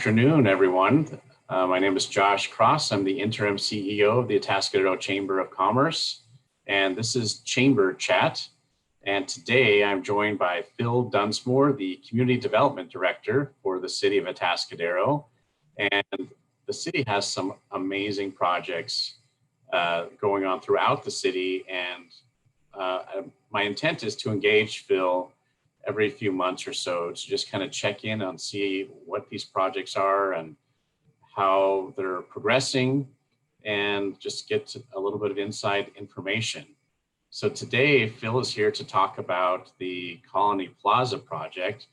afternoon, everyone. My name is Josh Cross. I'm the interim CEO of the Atascadero Chamber of Commerce, and this is Chamber Chat. And today I'm joined by Phil Dunsmore, the Community Development Director for the City of Atascadero. And the city has some amazing projects going on throughout the city. And my intent is to engage Phil every few months or so to just kind of check in and see what these projects are and how they're progressing, and just get a little bit of inside information. So today, Phil is here to talk about the Colony Plaza project,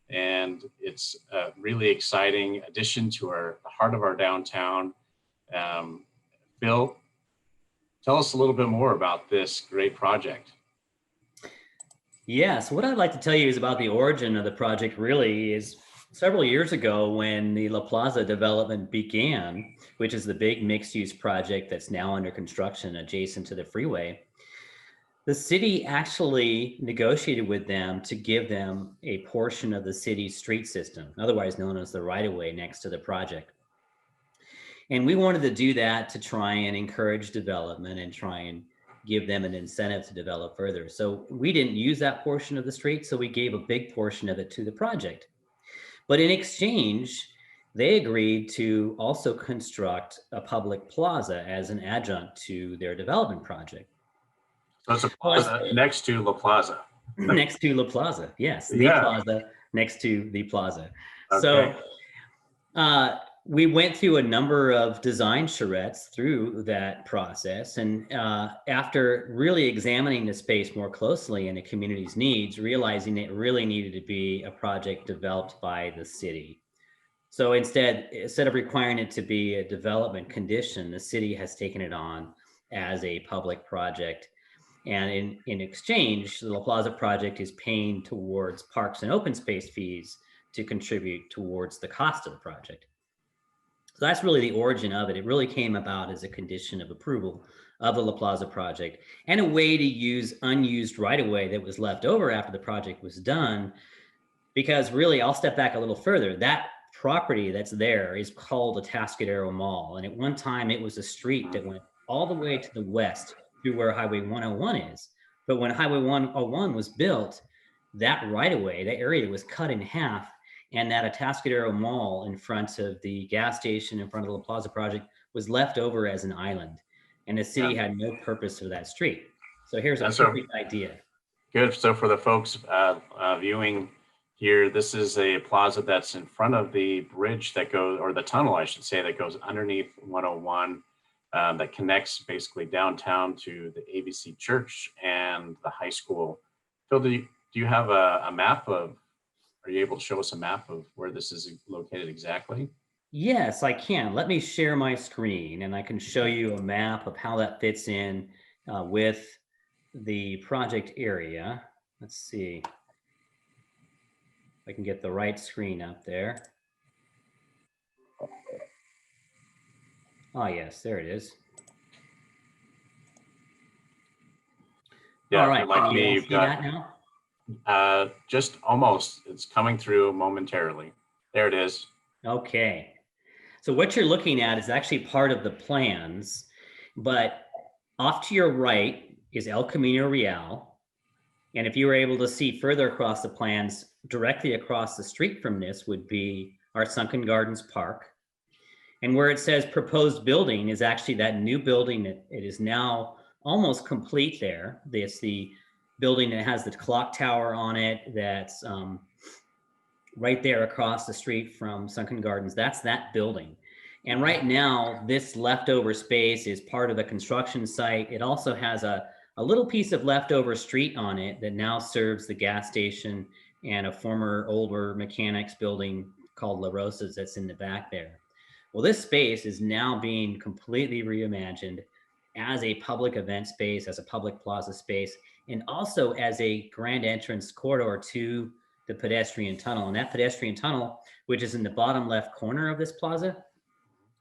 and it's a really exciting addition to the heart of our downtown. Phil, tell us a little bit more about this great project. Yeah, so what I'd like to tell you is about the origin of the project. Really is several years ago when the La Plaza development began, which is the big mixed-use project that's now under construction adjacent to the freeway. The city actually negotiated with them to give them a portion of the city's street system, otherwise known as the right-of-way next to the project. And we wanted to do that to try and encourage development and try and give them an incentive to develop further. So we didn't use that portion of the street, so we gave a big portion of it to the project. But in exchange, they agreed to also construct a public plaza as an adjunct to their development project. So it's a plaza next to La Plaza. Next to La Plaza, yes. The plaza next to the plaza. Okay. So we went through a number of design charrettes through that process. And after really examining the space more closely and the community's needs, realizing it really needed to be a project developed by the city. So instead of requiring it to be a development condition, the city has taken it on as a public project. And in exchange, the La Plaza project is paying towards parks and open space fees to contribute towards the cost of the project. So that's really the origin of it. It really came about as a condition of approval of the La Plaza project and a way to use unused right-of-way that was left over after the project was done. Because really, I'll step back a little further. That property that's there is called the Tascadero Mall. And at one time, it was a street that went all the way to the west through where Highway 101 is. But when Highway 101 was built, that right-of-way, that area was cut in half. And that Tascadero Mall in front of the gas station in front of the La Plaza project was left over as an island. And the city had no purpose for that street. So here's a perfect idea. Good. So for the folks viewing here, this is a plaza that's in front of the bridge that goes, or the tunnel, I should say, that goes underneath 101, that connects basically downtown to the ABC Church and the high school. Phil, do you have a map of, are you able to show us a map of where this is located exactly? Yes, I can. Let me share my screen and I can show you a map of how that fits in with the project area. Let's see if I can get the right screen up there. Oh, yes, there it is. Yeah, all right, like me, you've got that now? Just almost, it's coming through momentarily. There it is. Okay. So what you're looking at is actually part of the plans, but off to your right is El Camino Real. And if you were able to see further across the plans, directly across the street from this would be our Sunken Gardens Park. And where it says proposed building is actually that new building that it is now almost complete there. It's the building that has the clock tower on it that's right there across the street from Sunken Gardens. That's that building. And right now, this leftover space is part of the construction site. It also has a little piece of leftover street on it that now serves the gas station and a former older mechanics building called La Rosa's that's in the back there. Well, this space is now being completely reimagined as a public event space, as a public plaza space, and also as a grand entrance corridor to the pedestrian tunnel. And that pedestrian tunnel, which is in the bottom left corner of this plaza,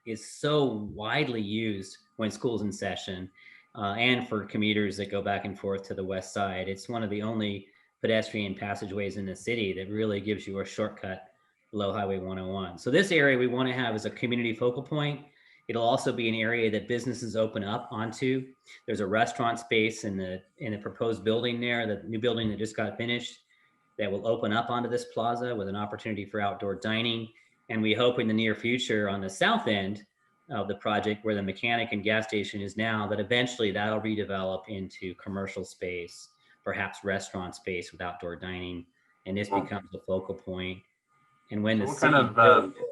is so widely used when school's in session and for commuters that go back and forth to the west side. It's one of the only pedestrian passageways in the city that really gives you a shortcut below Highway 101. So this area we want to have as a community focal point. It'll also be an area that businesses open up onto. There's a restaurant space in the proposed building there, the new building that just got finished, that will open up onto this plaza with an opportunity for outdoor dining. And we hope in the near future on the south end of the project, where the mechanic and gas station is now, that eventually that'll redevelop into commercial space, perhaps restaurant space with outdoor dining, and this Well, becomes a focal point. And when so the city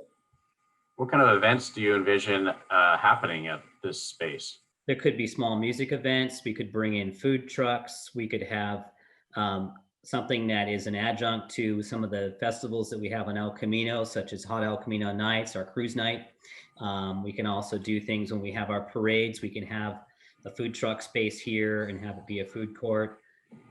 what kind of events do you envision happening at this space? there could be small music events. We could bring in food trucks. We could have something that is an adjunct to some of the festivals that we have on El Camino, such as Hot El Camino Nights, our cruise night. We can also do things when we have our parades. We can have a food truck space here and have it be a food court.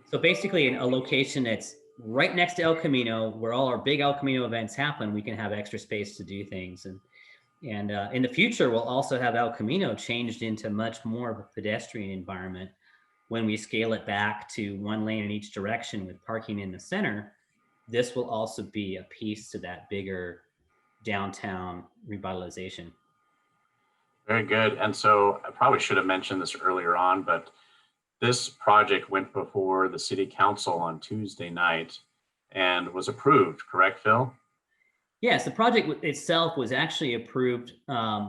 So basically, in a location that's right next to El Camino, where all our big El Camino events happen, we can have extra space to do things. And in the future, we'll also have El Camino changed into much more of a pedestrian environment when we scale it back to one lane in each direction with parking in the center. This will also be a piece to that bigger downtown revitalization. Very good. And so I probably should have mentioned this earlier on, but this project went before the city council on Tuesday night and was approved, correct, Phil? Yes, the project itself was actually approved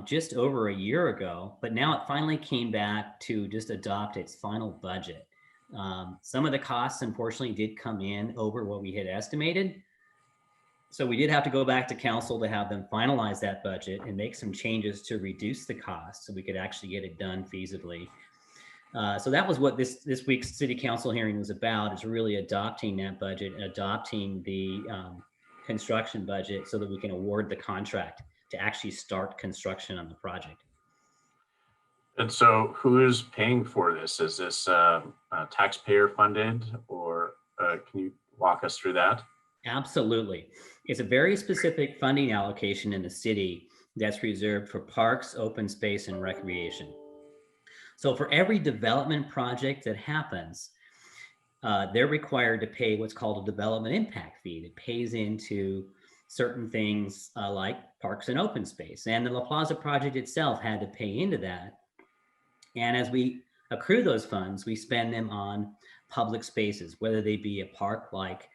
just over a year ago, but now it finally came back to just adopt its final budget. Some of the costs, unfortunately, did come in over what we had estimated. So we did have to go back to council to have them finalize that budget and make some changes to reduce the cost so we could actually get it done feasibly. So that was what this week's city council hearing was about, is really adopting that budget, adopting the construction budget so that we can award the contract to actually start construction on the project. And so who's paying for this? Is this taxpayer funded, or can you walk us through that? Absolutely. It's a very specific funding allocation in the city that's reserved for parks, open space, and recreation. So for every development project that happens, they're required to pay what's called a development impact fee that pays into certain things like parks and open space. And the La Plaza project itself had to pay into that. And as we accrue those funds, we spend them on public spaces, whether they be a park like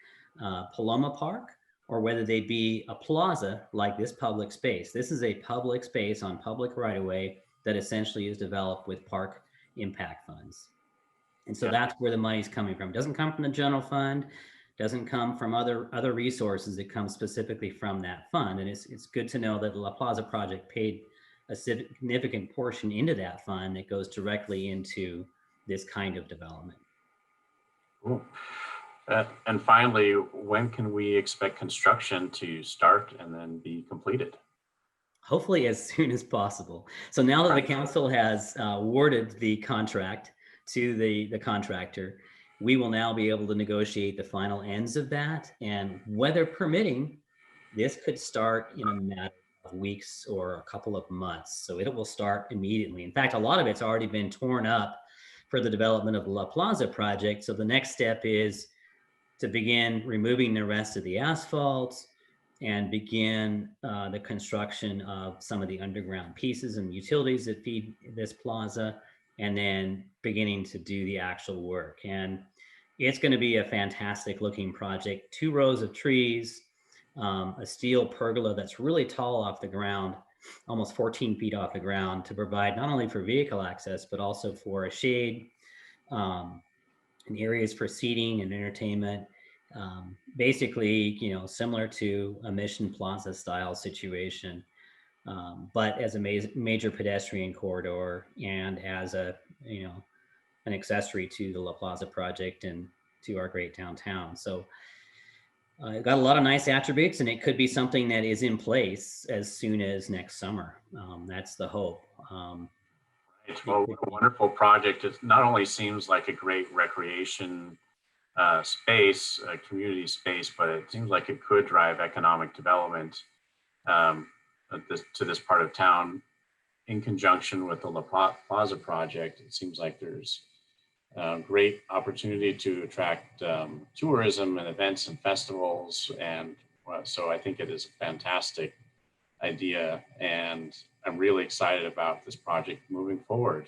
Paloma Park, or whether they be a plaza like this public space. This is a public space on public right-of-way that essentially is developed with park impact funds. And so that's where the money's coming from. It doesn't come from the general fund, doesn't come from other resources. It comes specifically from that fund. And it's good to know that the La Plaza project paid a significant portion into that fund that goes directly into this kind of development. Cool. And finally, when can we expect construction to start and then be completed? Hopefully as soon as possible. So now that the council has awarded the contract to the contractor, we will now be able to negotiate the final ends of that. And weather permitting, this could start in a matter of weeks or a couple of months. So it will start immediately. In fact, a lot of it's already been torn up for the development of the La Plaza project. So the next step is to begin removing the rest of the asphalt and begin the construction of some of the underground pieces and utilities that feed this plaza, and then beginning to do the actual work. And it's going to be a fantastic looking project. 2 rows of trees, a steel pergola that's really tall off the ground, almost 14 feet off the ground, to provide not only for vehicle access, but also for a shade, and areas for seating and entertainment. Basically, similar to a Mission Plaza style situation, but as a major pedestrian corridor and as an accessory to the La Plaza project and to our great downtown. So it got a lot of nice attributes, and it could be something that is in place as soon as next summer. That's the hope. Well, what a wonderful project. It not only seems like a great recreation space, community space, but it seems like it could drive economic development to this part of town in conjunction with the La Plaza project. It seems like there's great opportunity to attract tourism and events and festivals, and So I think it is a fantastic idea, and I'm really excited about this project moving forward.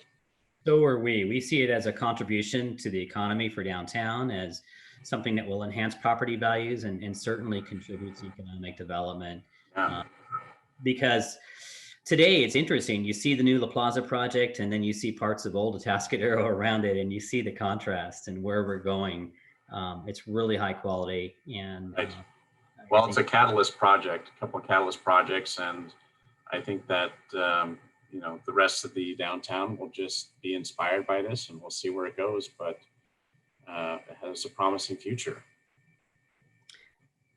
So are we. We see it as a contribution to the economy for downtown, as something that will enhance property values and certainly contribute to economic development. Yeah. Because today it's interesting. You see the new La Plaza project, and then you see parts of old Atascadero around it, and you see the contrast and where we're going. It's really high quality, and Right. Well, it's a catalyst project, a couple of catalyst projects, and I think that the rest of the downtown will just be inspired by this, and we'll see where it goes. But it has a promising future.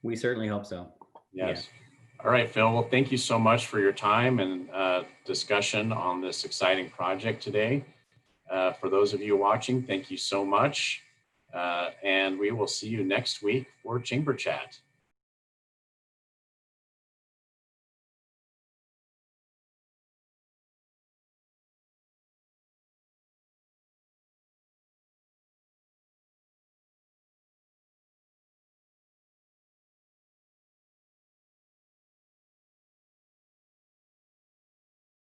we certainly hope so. Yes. Yeah. All right, Phil. Well, thank you so much for your time and discussion on this exciting project today. For those of you watching, thank you so much. And we will see you next week for Chamber Chat.